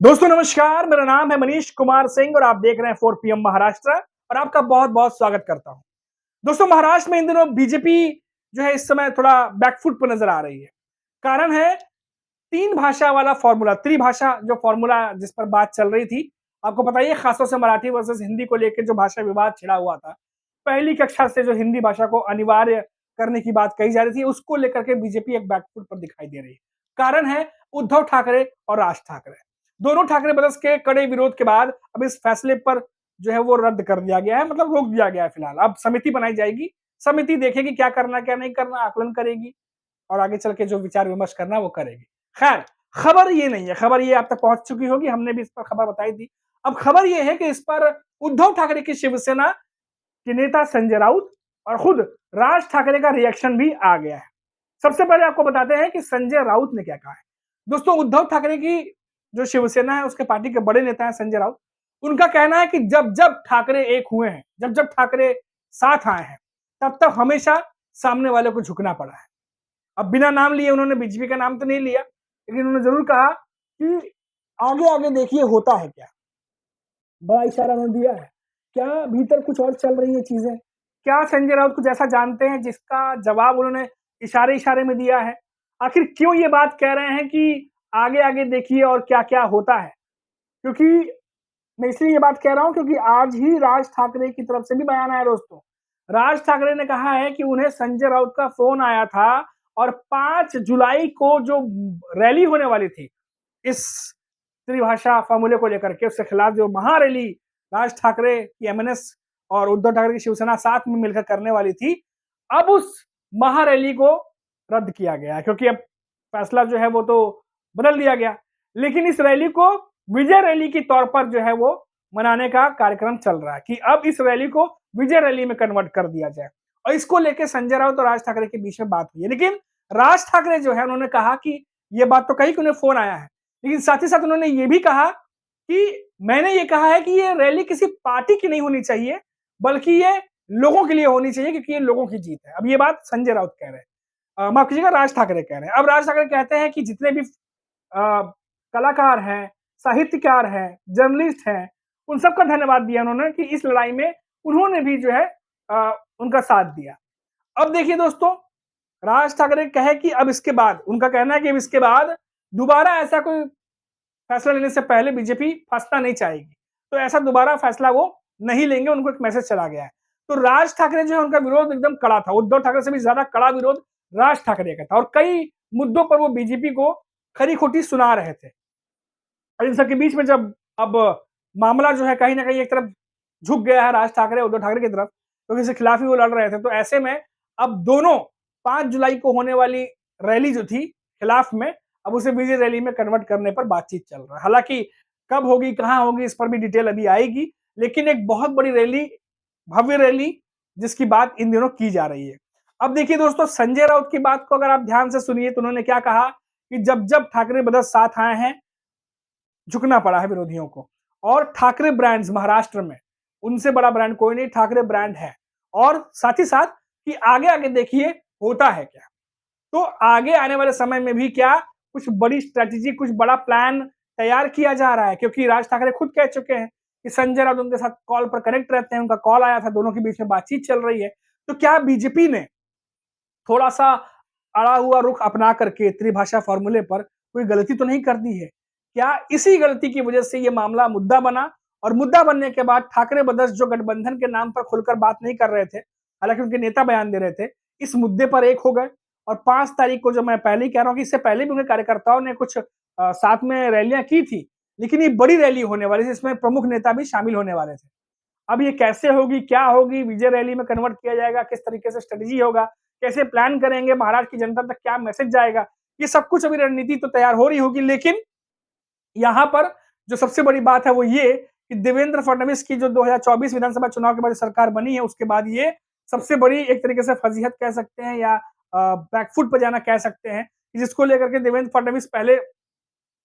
दोस्तों नमस्कार, मेरा नाम है मनीष कुमार सिंह और आप देख रहे हैं 4 पीएम महाराष्ट्र और आपका बहुत-बहुत स्वागत करता हूं। दोस्तों महाराष्ट्र में इन दिनों बीजेपी जो है इस समय थोड़ा बैकफुट पर नजर आ रही है। कारण है 3 भाषा वाला फॉर्मूला, त्रिभाषा जो फॉर्मूला जिस पर बात चल रही थी। आपको पता ही है खासतौर से मराठी वर्सेस हिंदी को लेकर जो भाषा विवाद छिड़ा हुआ था। पहली कक्षा से जो हिंदी भाषा को अनिवार्य करने की बात कही जा रही थी, उसको लेकर के बीजेपी एक बैकफुट पर दिखाई दे रही है। कारण है उद्धव ठाकरे और राज ठाकरे। दोनों ठाकरे ब्रदर्स के कड़े विरोध के बाद अब इस फैसले पर जो है वो रद्द कर दिया गया है, मतलब रोक दिया गया है फिलहाल। अब समिति बनाई जाएगी, समिति देखेगी क्या करना क्या नहीं करना, आकलन करेगी और आगे चल के जो विचार विमर्श करना वो करेगी। खैर, खबर ये नहीं है, खबर ये आप तक पहुंच चुकी होगी, हमने भी इस पर खबर बताई थी। अब खबर ये है कि इस पर उद्धव ठाकरे की शिवसेना के नेता संजय राउत और खुद राज ठाकरे का रिएक्शन भी आ गया है। सबसे पहले आपको बताते हैं कि संजय राउत ने क्या कहा है। दोस्तों उद्धव ठाकरे की जो शिवसेना है उसके पार्टी के बड़े नेता हैं संजय राउत, उनका कहना है कि जब जब ठाकरे एक हुए हैं, जब जब ठाकरे साथ आए हैं, तब तक हमेशा सामने वाले को झुकना पड़ा है। अब बिना नाम लिए उन्होंने बीजेपी का नाम तो नहीं लिया, लेकिन उन्होंने जरूर कहा कि आगे आगे देखिए होता है क्या। बड़ा इशारा उन्होंने दिया है। क्या भीतर कुछ और चल रही है चीजें? क्या संजय राउत कुछ ऐसा जानते हैं जिसका जवाब उन्होंने इशारे इशारे में दिया है? आखिर क्यों ये बात कह रहे हैं कि आगे आगे देखिए और क्या क्या होता है? क्योंकि मैं इसलिए ये बात कह रहा हूं क्योंकि आज ही राज ठाकरे की तरफ से भी बयान आया दोस्तों। राज ठाकरे ने कहा है कि उन्हें संजय राउत का फोन आया था और 5 जुलाई को जो रैली होने वाली थी इस त्रिभाषा फॉर्मूले को लेकर के, उसके खिलाफ जो महारैली राज ठाकरे की एमएनएस और उद्धव ठाकरे की शिवसेना साथ में मिलकर करने वाली थी, अब उस महारैली को रद्द किया गया है क्योंकि अब फैसला जो है वो तो बदल दिया गया। लेकिन इस रैली को विजय रैली के तौर पर जो है वो मनाने का कार्यक्रम चल रहा है कि अब इस रैली को विजय रैली में कन्वर्ट कर दिया जाए और इसको लेकर संजय राउत और राज ठाकरे के बीच में बात हुई है। लेकिन राज ठाकरे जो है उन्होंने कहा कि ये बात तो कही कि उन्हें फोन आया है, लेकिन साथ ही साथ उन्होंने ये भी कहा कि मैंने ये कहा है कि ये रैली किसी पार्टी की नहीं होनी चाहिए, बल्कि ये लोगों के लिए होनी चाहिए क्योंकि ये लोगों की जीत है। अब ये बात संजय राउत कह रहे हैं, माफ कीजिएगा राज ठाकरे कह रहे हैं। अब राज ठाकरे कहते हैं कि जितने भी कलाकार हैं, साहित्यकार हैं, जर्नलिस्ट हैं, उन सबका धन्यवाद दिया उन्होंने कि इस लड़ाई में उन्होंने भी जो है उनका साथ दिया। अब देखिए दोस्तों, राज ठाकरे कहे कि अब इसके बाद, उनका कहना है कि अब इसके बाद दोबारा ऐसा कोई फैसला लेने से पहले बीजेपी फंसना नहीं चाहेगी, तो ऐसा दोबारा फैसला वो नहीं लेंगे, उनको एक मैसेज चला गया है। तो राज ठाकरे जो है उनका विरोध एकदम कड़ा था, उद्धव ठाकरे से भी ज्यादा कड़ा विरोध राज ठाकरे का था और कई मुद्दों पर वो बीजेपी को खरी खोटी सुना रहे थे। और इन सबके बीच में जब अब मामला जो है कहीं ना कहीं एक तरफ झुक गया है राज ठाकरे उद्धव ठाकरे की तरफ, क्योंकि इसके खिलाफ ही वो लड़ रहे थे, तो ऐसे में अब दोनों 5 जुलाई को होने वाली रैली जो थी खिलाफ में, अब उसे विजय रैली में कन्वर्ट करने पर बातचीत चल रहा है। हालांकि कब होगी कहां होगी इस पर भी डिटेल अभी आएगी, लेकिन एक बहुत बड़ी रैली, भव्य रैली जिसकी बात इन दिनों की जा रही है। अब देखिए दोस्तों, संजय राउत की बात को अगर आप ध्यान से सुनिए तो उन्होंने क्या कहा कि जब जब ठाकरे ब्रदर्स साथ आए हैं, झुकना पड़ा है विरोधियों को। और ठाकरे ब्रांड्स महाराष्ट्र में, उनसे बड़ा ब्रांड कोई नहीं, ठाकरे ब्रांड है। और साथ ही साथ कि आगे आगे देखिए होता है क्या। तो आगे आने वाले समय में भी क्या कुछ बड़ी स्ट्रेटेजी, कुछ बड़ा प्लान तैयार किया जा रहा है, क्योंकि राज ठाकरे खुद कह चुके हैं कि संजय राउत उनके साथ कॉल पर कनेक्ट रहते हैं, उनका कॉल आया था, दोनों के बीच में बातचीत चल रही है। तो क्या बीजेपी ने थोड़ा सा अड़ा हुआ रुख अपना करके त्रिभाषा फॉर्मूले पर कोई गलती तो नहीं कर दी है? क्या इसी गलती की वजह से ये मामला मुद्दा बना और मुद्दा बनने के बाद ठाकरे ब्रदर्स जो गठबंधन के नाम पर खुलकर बात नहीं कर रहे थे, हालांकि उनके नेता बयान दे रहे थे, इस मुद्दे पर एक हो गए। और 5 तारीख को, जो मैं पहले ही कह रहा हूं कि इससे पहले भी उनके कार्यकर्ताओं ने कुछ साथ में रैलियां की थी, लेकिन ये बड़ी रैली होने वाली थी, इसमें प्रमुख नेता भी शामिल होने वाले थे। अब ये कैसे होगी, क्या होगी, विजय रैली में कन्वर्ट किया जाएगा, किस तरीके से स्ट्रेटेजी होगा, कैसे प्लान करेंगे, महाराष्ट्र की जनता तक क्या मैसेज जाएगा, ये सब कुछ अभी रणनीति तो तैयार हो रही होगी। लेकिन यहां पर जो सबसे बड़ी बात है वो ये कि देवेंद्र फडणवीस की जो 2024 विधानसभा चुनाव के बाद सरकार बनी है, उसके बाद ये सबसे बड़ी एक तरीके से फजीहत कह सकते हैं या बैकफुट पर जाना कह सकते हैं, जिसको लेकर के देवेंद्र फडणवीस पहले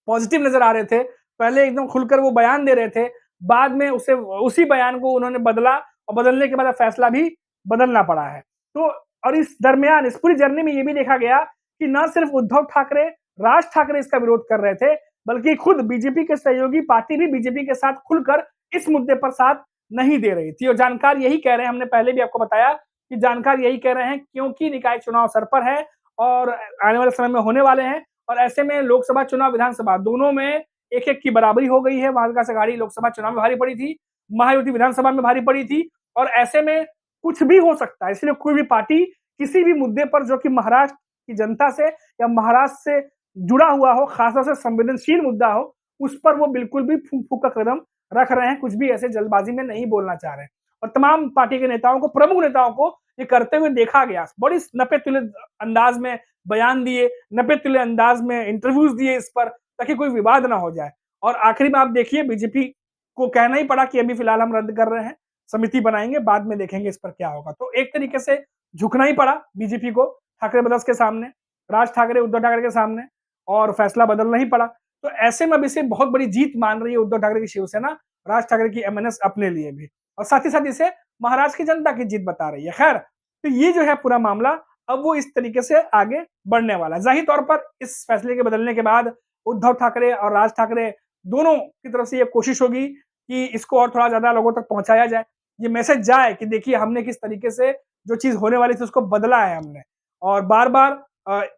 पॉजिटिव नजर आ रहे थे, पहले एकदम खुलकर वो बयान दे रहे थे, बाद में उसे उसी बयान को उन्होंने बदला और बदलने के बाद फैसला भी बदलना पड़ा है। तो और इस दरमियान, इस पूरी जर्नी में ये भी देखा गया कि न सिर्फ उद्धव ठाकरे, राज ठाकरे इसका विरोध कर रहे थे, बल्कि खुद बीजेपी के सहयोगी पार्टी भी बीजेपी के साथ खुलकर इस मुद्दे पर साथ नहीं दे रही थी। और जानकार यही कह रहे हैं, हमने पहले भी आपको बताया कि जानकार यही कह रहे हैं, क्योंकि निकाय चुनाव सर पर है और आने वाले समय में होने वाले हैं, और ऐसे में लोकसभा चुनाव, विधानसभा दोनों में एक-एक की बराबरी हो गई है। महाविकास आघाड़ी लोकसभा चुनाव में भारी पड़ी थी, महायुति विधानसभा में भारी पड़ी थी, और ऐसे में कुछ भी हो सकता है। इसलिए कोई भी पार्टी किसी भी मुद्दे पर जो कि महाराष्ट्र की जनता से या महाराष्ट्र से जुड़ा हुआ हो, खासतौर से संवेदनशील मुद्दा हो, उस पर वो बिल्कुल भी फूंक का कदम रख रहे हैं, कुछ भी ऐसे जल्दबाजी में नहीं बोलना चाह रहे हैं। और तमाम पार्टी के नेताओं को, प्रमुख नेताओं को ये करते हुए देखा गया। बड़ी नपे-तुले अंदाज में बयान दिए, नपे-तुले अंदाज में इंटरव्यूज दिए इस पर, ताकि कोई विवाद ना हो जाए। और आखिरी में आप देखिए, बीजेपी को कहना ही पड़ा कि अभी फिलहाल हम रद्द कर रहे हैं, समिति बनाएंगे, बाद में देखेंगे इस पर क्या होगा। तो एक तरीके से झुकना ही पड़ा बीजेपी को ठाकरे ब्रदर्स के सामने, राज ठाकरे, उद्धव ठाकरे के सामने, और फैसला बदलना ही पड़ा। तो ऐसे में अब इसे बहुत बड़ी जीत मान रही है उद्धव ठाकरे की शिवसेना, राज ठाकरे की एमएनएस अपने लिए भी, और साथ ही साथ इसे महाराष्ट्र की जनता की जीत बता रही है। खैर, तो ये जो है पूरा मामला, अब वो इस तरीके से आगे बढ़ने वाला है। जाहिर तौर पर इस फैसले के बदलने के बाद उद्धव ठाकरे और राज ठाकरे दोनों की तरफ से ये कोशिश होगी कि इसको और थोड़ा ज्यादा लोगों तक पहुंचाया जाए, ये मैसेज जाए कि देखिए हमने किस तरीके से जो चीज होने वाली थी उसको बदला है हमने, और बार बार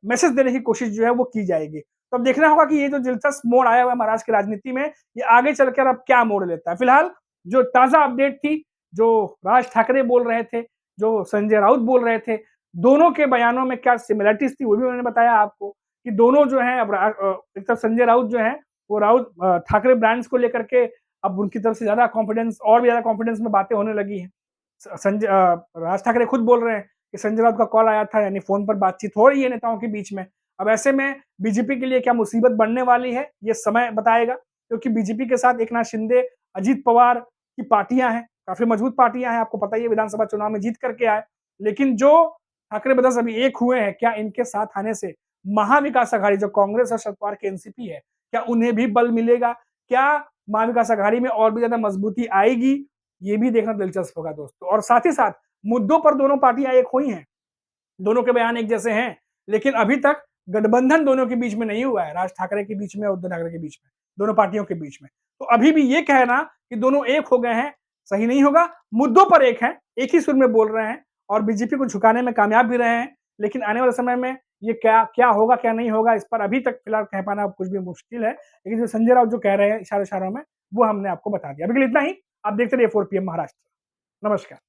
मैसेज देने की कोशिश जो है वो की जाएगी। तो अब देखना होगा कि ये जो दिलचस्प मोड़ आया हुआ है महाराष्ट्र की राजनीति में, ये आगे चलकर अब क्या मोड़ लेता है। फिलहाल जो ताजा अपडेट थी, जो राज ठाकरे बोल रहे थे, जो संजय राउत बोल रहे थे, दोनों के बयानों में क्या सिमिलरिटीज थी वो भी उन्होंने बताया आपको, कि दोनों जो है अब एक तरफ संजय राउत जो है वो राउत ठाकरे ब्रांड्स को लेकर के अब उनकी तरफ से ज्यादा कॉन्फिडेंस, और भी ज्यादा कॉन्फिडेंस में बातें होने लगी हैं। संजय राज ठाकरे खुद बोल रहे हैं कि संजय राउत का कॉल आया था, यानी फोन पर बातचीत हो रही है नेताओं के बीच में। अब ऐसे में बीजेपी के लिए क्या मुसीबत बढ़ने वाली है, ये समय बताएगा, क्योंकि बीजेपी के साथ एकनाथ शिंदे, अजीत पवार की पार्टियां हैं, काफी मजबूत पार्टियां हैं, आपको पता ही है, विधानसभा चुनाव में जीत करके आए। लेकिन जो ठाकरे ब्रदर्स अभी एक हुए हैं, क्या इनके साथ आने से महाविकास आघाड़ी, जो कांग्रेस और शरद पवार की एनसीपी है, क्या उन्हें भी बल मिलेगा? क्या महाविकास आघाड़ी में और भी ज्यादा मजबूती आएगी? ये भी देखना दिलचस्प होगा दोस्तों। और साथ ही साथ मुद्दों पर दोनों पार्टियां एक हुई हैं, दोनों के बयान एक जैसे हैं, लेकिन अभी तक गठबंधन दोनों के बीच में नहीं हुआ है, राज ठाकरे के बीच में और उद्धव ठाकरे के बीच में, दोनों पार्टियों के बीच में। तो अभी भी ये कहना कि दोनों एक हो गए हैं, सही नहीं होगा। मुद्दों पर एक हैं, एक ही सुर में बोल रहे हैं, और बीजेपी को झुकाने में कामयाब भी रहे हैं। लेकिन आने वाले समय में ये क्या क्या होगा, क्या नहीं होगा, इस पर अभी तक फिलहाल कह पाना कुछ भी मुश्किल है। लेकिन जो संजय राउत जो कह रहे हैं इशारों इशारों में, वो हमने आपको बता दिया। अभी के लिए इतना ही। आप देखते रहिए 4 PM महाराष्ट्र। नमस्कार।